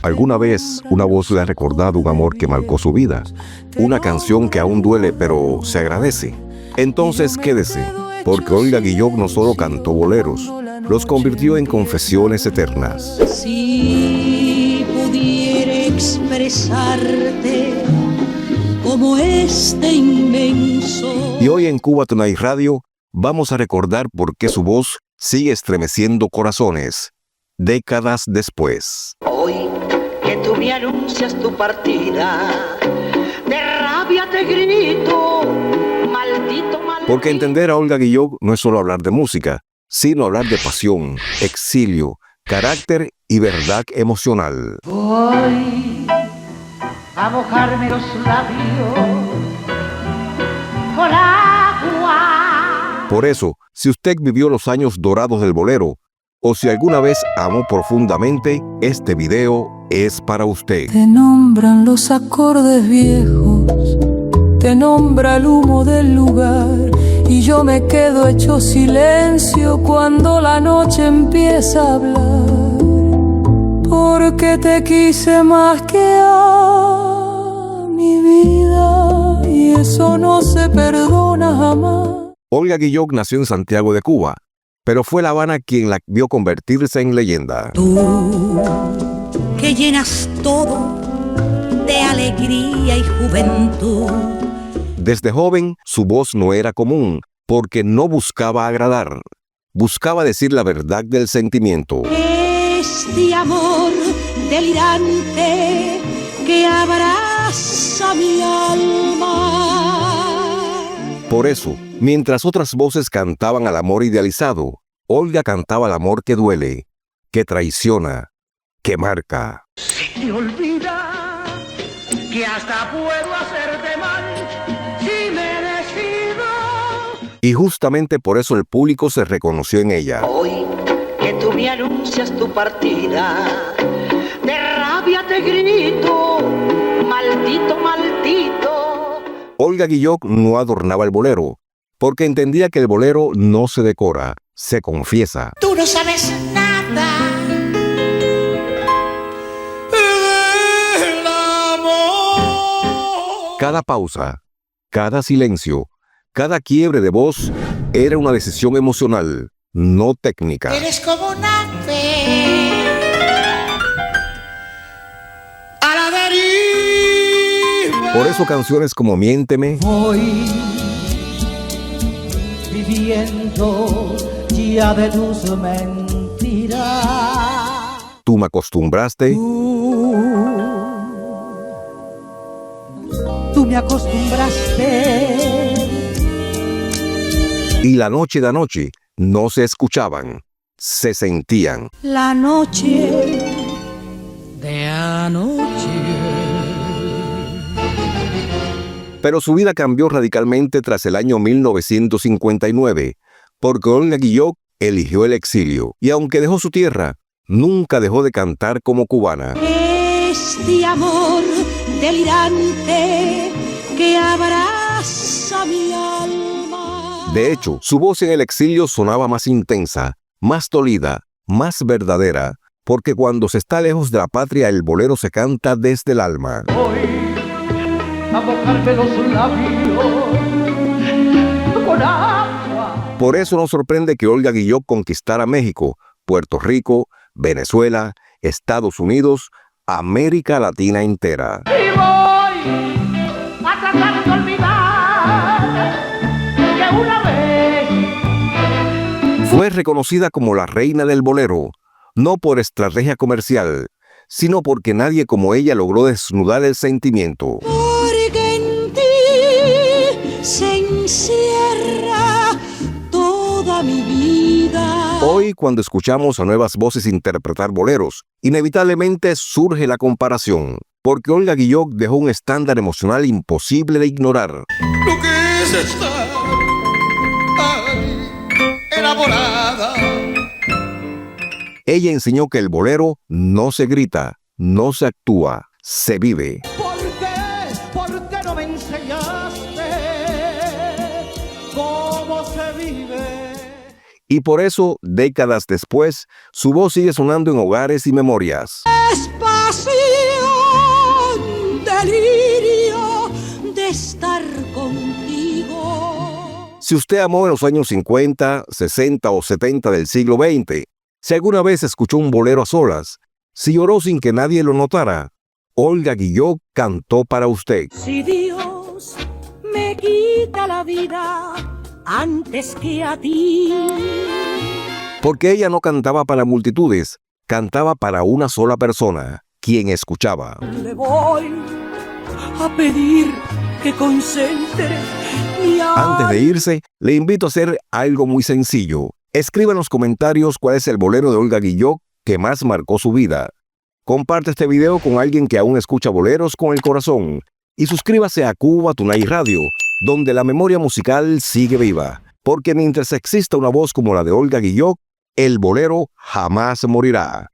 ¿Alguna vez una voz le ha recordado un amor que marcó su vida? Una canción que aún duele, pero se agradece. Entonces quédese, porque Olga Guillot no solo cantó boleros, los convirtió en confesiones eternas. Si pudiera expresarte como este inmenso. Y hoy en Cuba Tonight Radio vamos a recordar por qué su voz sigue estremeciendo corazones, décadas después. Hoy que tú me anuncias tu partida, de rabia te grito, maldito, maldito. Porque entender a Olga Guillot no es solo hablar de música, sino hablar de pasión, exilio, carácter y verdad emocional. Voy a mojarme los labios con agua. Por eso, si usted vivió los años dorados del bolero, o si alguna vez amó profundamente, este video es para usted. Te nombran los acordes viejos, te nombra el humo del lugar, y yo me quedo hecho silencio cuando la noche empieza a hablar, porque te quise más que a mi vida, y eso no se perdona jamás. Olga Guillot nació en Santiago de Cuba, pero fue La Habana quien la vio convertirse en leyenda. Tú que llenas todo de alegría y juventud. Desde joven, su voz no era común, porque no buscaba agradar. Buscaba decir la verdad del sentimiento. Este amor delirante que abraza mi alma. Por eso, mientras otras voces cantaban al amor idealizado, Olga cantaba al amor que duele, que traiciona, que marca. Se te olvida que hasta puedo hacerte mal si me decido. Y justamente por eso el público se reconoció en ella. Hoy que tú me anuncias tu partida, de rabia te grito, maldito, maldito. Olga Guillot no adornaba el bolero, porque entendía que el bolero no se decora, se confiesa. Tú no sabes nada del amor. Cada pausa, cada silencio, cada quiebre de voz era una decisión emocional, no técnica. Eres como un ave a la deriva. Por eso canciones como Miénteme, Voy viviendo ya de tus mentiras. Tú me acostumbraste, Tú me acostumbraste. y La Noche de Anoche no se escuchaban, se sentían. La noche de anoche. Pero su vida cambió radicalmente tras el año 1959, porque Olga Guillot eligió el exilio. Y aunque dejó su tierra, nunca dejó de cantar como cubana. Este amor delirante que abraza mi alma. De hecho, su voz en el exilio sonaba más intensa, más dolida, más verdadera, porque cuando se está lejos de la patria el bolero se canta desde el alma. Voy a mojarme los labios con agua. Por eso no sorprende que Olga Guillot conquistara México, Puerto Rico, Venezuela, Estados Unidos, América Latina entera. Y voy a tratar de olvidar que una vez Fue reconocida como la reina del bolero, no por estrategia comercial, sino porque nadie como ella logró desnudar el sentimiento. Porque en ti se encierra toda mi vida. Hoy, cuando escuchamos a nuevas voces interpretar boleros, inevitablemente surge la comparación, porque Olga Guillot dejó un estándar emocional imposible de ignorar. Lo que es estar enamorada. Ella enseñó que el bolero no se grita, no se actúa, se vive. ¿Por qué? ¿Por qué no me enseñaste cómo se vive? Y por eso, décadas después, su voz sigue sonando en hogares y memorias. Espacio delirio de estar contigo. Si usted amó en los años 50, 60 o 70 del siglo XX, si alguna vez escuchó un bolero a solas, si lloró sin que nadie lo notara, Olga Guillot cantó para usted. Si Dios me quita la vida antes que a ti. Porque ella no cantaba para multitudes, cantaba para una sola persona, quien escuchaba. Le voy a pedir que concentre mi alma. Antes de irse, le invito a hacer algo muy sencillo. Escriba en los comentarios cuál es el bolero de Olga Guillot que más marcó su vida. Comparte este video con alguien que aún escucha boleros con el corazón. Y suscríbase a Cuba Tunay Radio, donde la memoria musical sigue viva. Porque mientras exista una voz como la de Olga Guillot, el bolero jamás morirá.